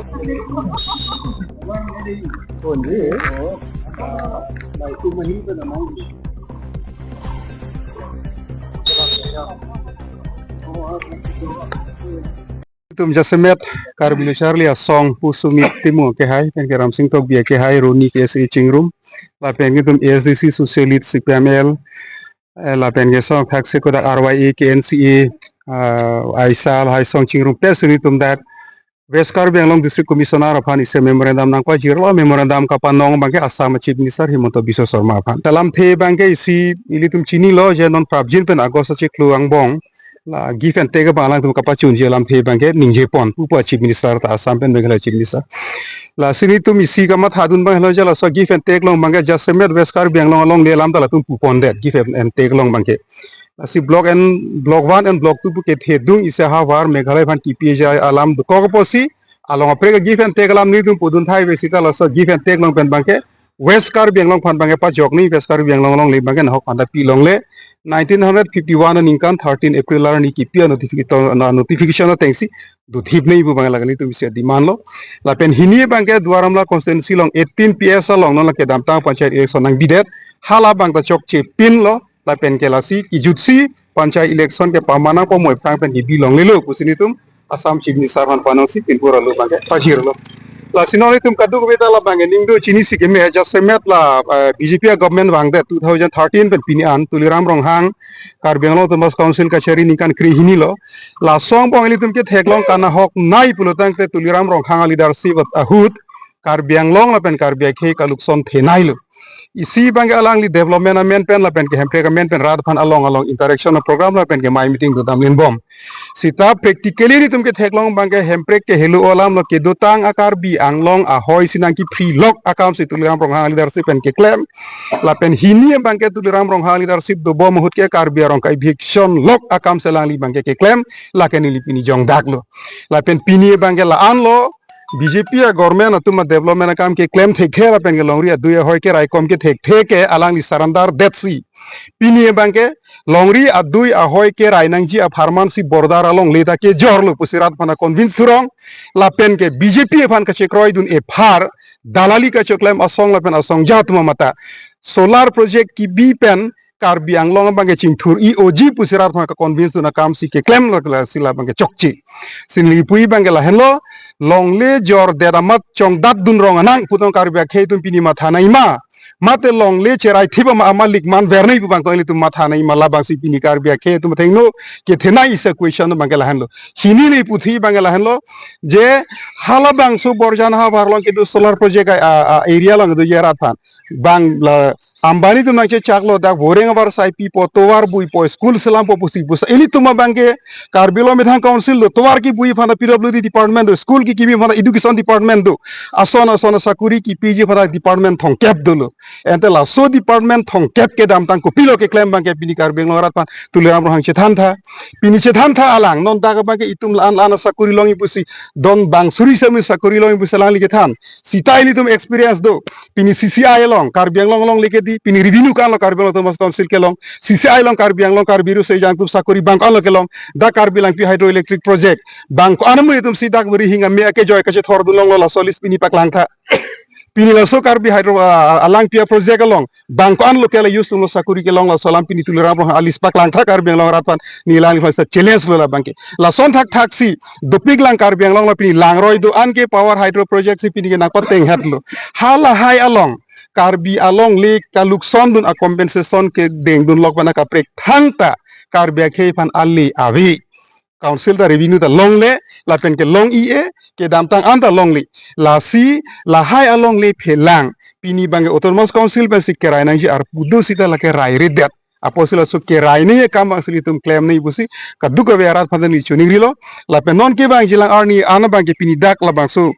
Tum jasemet karbilu charli a song pusumi timu ke hai pen ke ramsing tok bia ke hai roni KSA chingrum la pen ke tum ASDC socialist CPIML la pen ke song khak se ko da RYA KNCA aisal hai song chingrum pesuni tum dat West Benglong District Commissioner aphan ise memorandum nang pa jirlo memorandum ka panong bangke Assam Chief Minister Himanta Biswa Sarma aphan talam the bangke isi ilitum chini lo je non prabjin pen agos che kluang bong la give and take ba lang tum kapa chun je lam the bangke ningje pon upa Chief Minister ta Assam pen Meghalaya Chief Minister la sini tum isi ka mat hadun bang lo jala so give and take long bangke just semet West Benglong long le lam tala tum pon that give and take long bangke si block 1 and block 2 ke thedung ise ha war Meghalaya ban TPJ alam ko ko posi along apre give and take alam ni dum pudun thai besita la so give and take long pen bangke West Benglong phan bangke pa jok ni West Benglong long le bangke na hok panda pi long le 1951 ninkan 13 April la ni ki pi notification tengsi du thip nei bu bang lagani tum se demand lo la pen hini bangke duaramla constituency long 18 PS long no la ke damta panchayat election nang bidet hala bang ta chok che pin lo la pen kelasi ki jutsi panchayat election ke pamana ko moi prang pen di long lelo kusini tum Assam Chief Minister han panosi pinpur lo bangke pajir lo la sinori tum kadu beta la bangke ningdo chini sikeme just semet la BJP government bangde 2013 pen pini an tuliram ronghang kar Benglong Thomas Council ka cheri nikan kri hini lo la song bang tum ke theklong kana hok nai pulotang te tuliram ronghang leadership ahut kar Benglong la pen kar biakhe kalukson thenai lo isi bangke alang li development amen pen la pen ke hempre ka men pen rad phan along interaction program la pen ke my meeting do damlin bom sita practically ni tum ke theklong bangke hempre ke helu olam lo ke dotang akar bi anglong ahoi sinang ki free lock account si tuliram ronghang leadership pen ke claim la pen hini bangke tuliram ronghang leadership do bom hut ke kar bi rong kai eviction lock account selang li bangke ke claim la ken li pini jong dak lo la pen pini bangke la an lo BJP ya government atuma development kam ke claim theke la pen ke longri Adui ahoi ke raikom ke theke alang li sarandar detsi pini bangke longri Adui ahoi ke rainangji a pharmacy bordar along leta ke jorlo pusirat phana convince surong la pen ke BJP phan ka chekroi dun e phar dalali ka choklem asong la pen asong jatma mata solar project ki bi pen kar biang long bangke chingthur EOG pusirat phana ka convince na kam si ke claim la sila bangke chokchi sinli pui bangke la henlo longle jor dedamat chong dat dun rong anang putong karbia khei tum pini matha nai ma mate longle cherai thiba ma amalik man vernei bu bang to tum matha nai ma labang si pini karbia khei tum thengno ke thenai is a question bang la hanlo hini ni puthi bang la hanlo je halabang su borjan ha barlong ke du solar project area lang du yera than bang la Ambani tu nangche chaklo dak boreng abar sai pi po towar bui po school selam po pusi busa ini tuma bangke karbilo methang council do towar ki bui phana PWD department do school ki kimi phana education department do asona sakuri ki PG phana department thong kep do lo ente la so department thong kep ke dam tang ko pilo ke claim bangke pini karbeng lorat pan tuliram rohang chethan tha pini chethan tha alang non daga bangke itum lan sakuri longi pusi don bang suri sami sakuri longi pusi lang li ke than sita ini tum experience do pini CCI long karbeng long like pini revenue kan lo karbelo Thomas Council kelong CCI long karbiang long karbiru se jang tum sakuri bank an lo kelong da karbilang pi hydroelectric project bank anamu itum sidak beri hinga me ke joy kache thor dulong lo la solis pini paklang tha pini la so karbi hydro alang pia project along bank an lo kela use tum lo sakuri kelong la solam pini tuliram ro alis paklang tha karbiang long ratpan ni lang fa challenge lo la banke la son thak si dopik lang karbiang long la pini lang roi do an ke power hydro project si pini ke nak pateng hat lo hala hai along karbi along le kalukson dun a compensation ke deng dun lok bana ka prek thangta karbi ke pan ali avi council da revenue da long le la pen ke long ie ke damtang anda long le la si la hai along le phelang pini bange autonomous council ba sikkerai nang ji ar pudu sita la ke rai redet aposila so ke rai ne kam asli tum claim nei busi kadu ka verat phadan ni chuni rilo la pe non ke bang jilang arni ana bang ke pini dak la bang so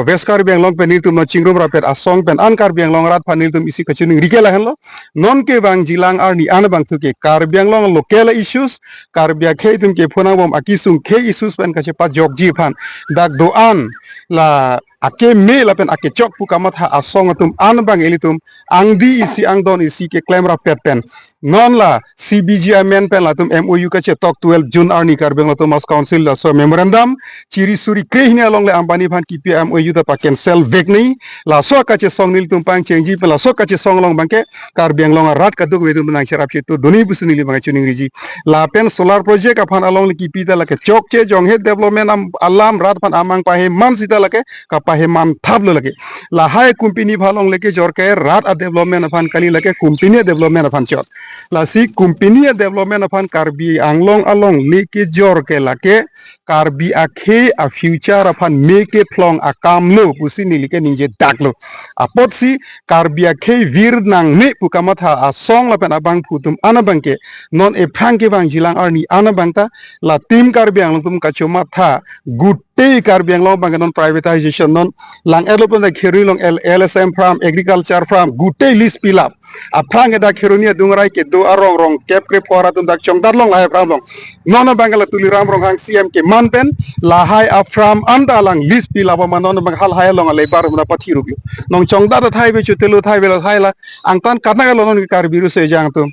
west kar bang long pen tum no chingrum ra pet asong pen an kar bang long rat phanil tum isi ka chuni rikela hen lo non ke bang jilang arni ana bang thu ke kar bang long local issues kar bia khei tum ke phona bom akisung khei issues pen ka che pa jok ji phan dak do an la ake me lapen ake chok pukamat ha asong atum an bang elitum ang di isi ang don isi ke claim ra pet pen non la CBG men pen latum MOU ka che tok 12 June arni karbeng latum mas council la so memorandum ciri suri krehni along le ambani phan KPI MOU da pa cancel vek ni la so ka che song nil tum pang chenji pe la so ka che song long bangke karbeng long rat ka duk wedum nang sharap che to doni busuni li bang chuning riji la pen solar project aphan along le KPI da la ke chok che jong he development am alam rat phan amang pa he man sita la ke paheman tablo lagi lahai kumpini bhalong leke jorke rat a development afan kali leke kumpini development afan chot la si kumpini development afan karbi anglong along leke jorke lake karbi akhe a future afan meke plong akamlo pusini leke ninje daklo apot si karbi akhe vir nang ne pukamatha a song lapen abang putum anabangke non e prangke bang jilang arni anabangta la tim karbi anglong tum kachoma tha good karbi ang long bang non privatization non lang elopon da kheri long LSM farm agriculture farm gute list pilap aprang da kheronia dungrai ke do arong rong kep kre pora tum dak chong dar long lai farm long non bangala tuliram rong hang CM ke manpen la hai a farm anda lang list pilap ma non bang hal hai long le bar na pathi rubio nong chong da thai be chutelu thai be la thai la angkan kana lo non karbi ru se jang tum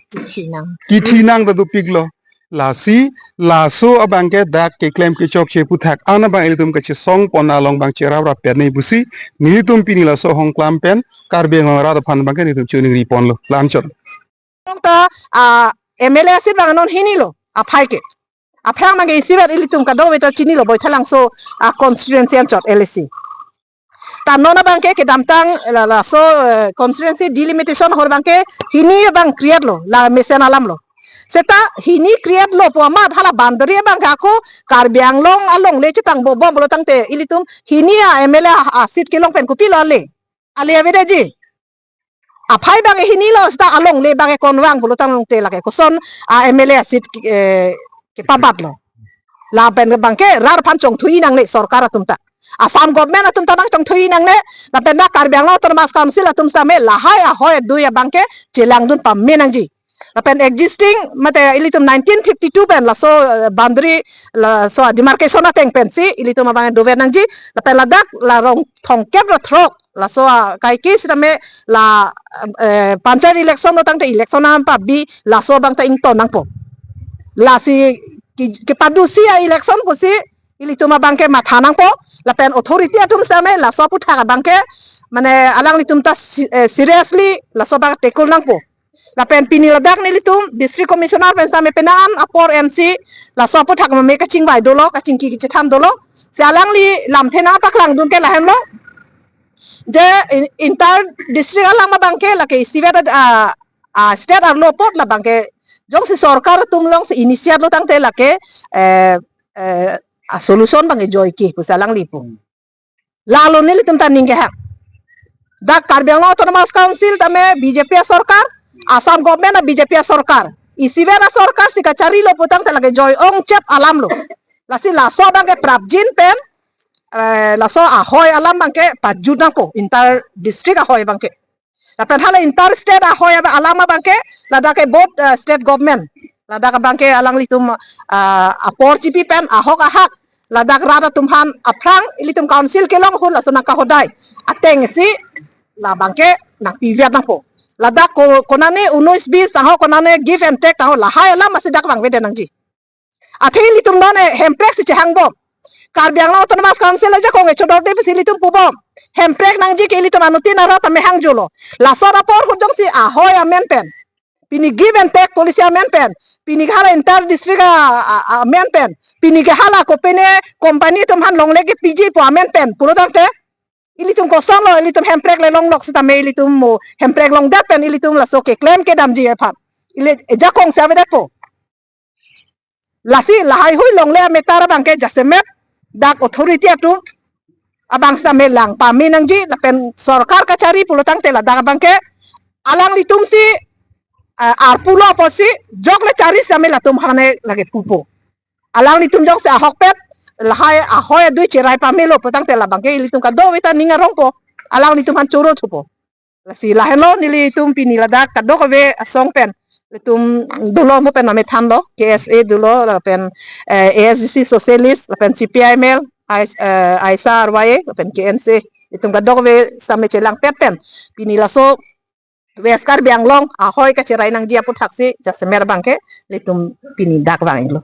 kithinang da du piglo lasi laso abangke dak ke claim ke chok che puthak ana bang elitum ke song pona long bang chera ra pen nei busi nilitum pini la so hong klam pen karbe ngong ra phan bang ke nitum chuning ri pon lo lanchot ta MLA si bang non hinilo aphai ke aphang mang ke sibat elitum ka do weto chini lo boi thalang so constituency an chot LC ta nona bang ke damtang la so constituency delimitation hor bang ke hini bang create lo la mesen alam lo seta hini create lo pomat hala boundary bang kako karbiang long along le chitang bo bom lo tangte ilitum hini a MLA a sit ke long pen kupi lo ale avede ji aphai bang hini lo sta along le bang konwang bo lo tang te lage koson a MLA sit ke pabat lo la pen bang ke rar phan chong thui nang le sarkar atumta Assam government atum tanang chong thui nang ne la pen da karbiang lo termas council atum same lahai ahoi Adui bang ke chelang dun pam menang ji Lapen existing mate ilitum 1952 pen la so boundary la so demarcation na teng pensi ilitum abang dover nangji lapen ladak la rong thongkep la throk la so kai kis rame la panchayat election no tang te election na pa bi la so bang ta ing ton nang po la si ke padu si election po si ilitum abang ke matha nang po lapen authority atum same la so putha bang ke mane alang litum ta seriously la so bang tekul nang po lapen pini ladak nilitum district commissioner pen same penan apor MC la so puthak me kaching bai dolo kaching ki chethan dolo salang li lam thena paklang dun ke lahem lo je inter district alang ma bangke la ke sivet state ar lo pot la bangke jong si sarkar tum long si initiate lo tang te la ke a solution bangke joy ki kusalang lipung lalo nilitum tan ningke hak dak karbiang autonomous council tame BJP sarkar Assam government na BJP sarkar isivera sarkar si kachari lo putang talaga joy ong chat alam lo lasi laso bangke prabjin pen laso ahoi alam bangke pajudang ko inter district ahoi bangke lapen hala inter state ahoi alam bangke ladake both state government ladak bangke alang litum apor cipi pen ahok ahak ladak rada tumhan aprang ilitum council kelong hul laso nang kahodai ateng si la bangke nang piviat nang po ladak ko konane 19-20 taho konane give and take taho lahai alam masih dak bang wede nangji athil litum none hemprek si chehang bom karbiang lo autonomous council aja ko ngechodor de si litum pubom hemprek nangji ke litum anuti nara tame hang jolo la sora por hujong si ahoy amen pen pini give and take polisi amen pen pini hala inter district amen pen pini ke hala ko pene company tum han long lege PG po amen pen puro tante ilitum kosong lo ilitum hemprek le long lok sita me ilitum mo hemprek long dat pen ilitum la so ke claim ke damji e phat ile jakong sa vedat po lasi lahai hui long le metara bangke jasemet dak authority atu abang sa me lang pa minangji la pen sarkar kachari pulutang tela dak bangke alang litum si arpulo posi jok le cari same latum hane lage pupo alang litum jok si ahok pet lahai ahoi Adui cerai pamelo petang tela bangke ilitum kado wita ninga rongpo alang litum han curo tupo lasi lahelo nili tum pini ladak kado kawe asong pen litum dulo mo pen ame thamlo KSA dulo pen ASDC socialist pen CPIML ASA RYA pen KNCA itum ka dog we same chelangpet pen pinilaso weskar bianglong ahoi ka cerai nang dia aphuthak si jasemer bangke litum pini dak bang lo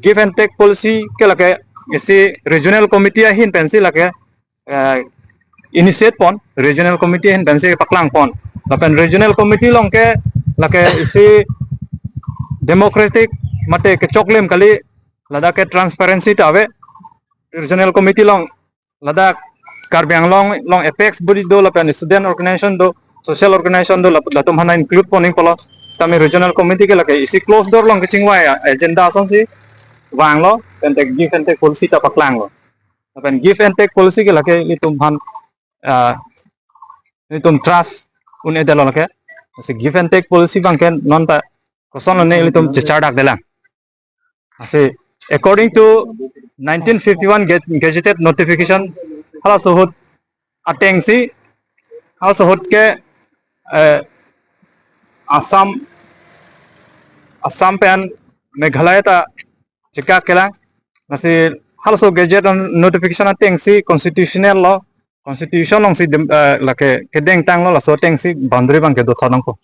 give and take policy ke lake isi regional committee hin pensi lake initiate pon regional committee hin pensi paklang pon lapen regional committee long ke lake isi democratic mate ke choklem kali lada ke transparency tawe regional committee long lada karbiang long apex body do lapen student organization do social organization do latum hana include poning polo tami regional committee ke lake isi close door long ke chingwa agenda son si wang lo dan give and take policy ta paklang lo lapen give and take policy ke lake litum han litum trust un edelo lake si give and take policy bangken non ta koson ne litum chechardak delang asi according to 1951 gazetted notification hala sohut atengsi hala sohut ke Assam pen Meghalaya ta jika kelang nasi hal so gadget notification atengsi constitutional law constitution long si lake kedeng tang lo la so tengsi boundary bang ke do thonang ko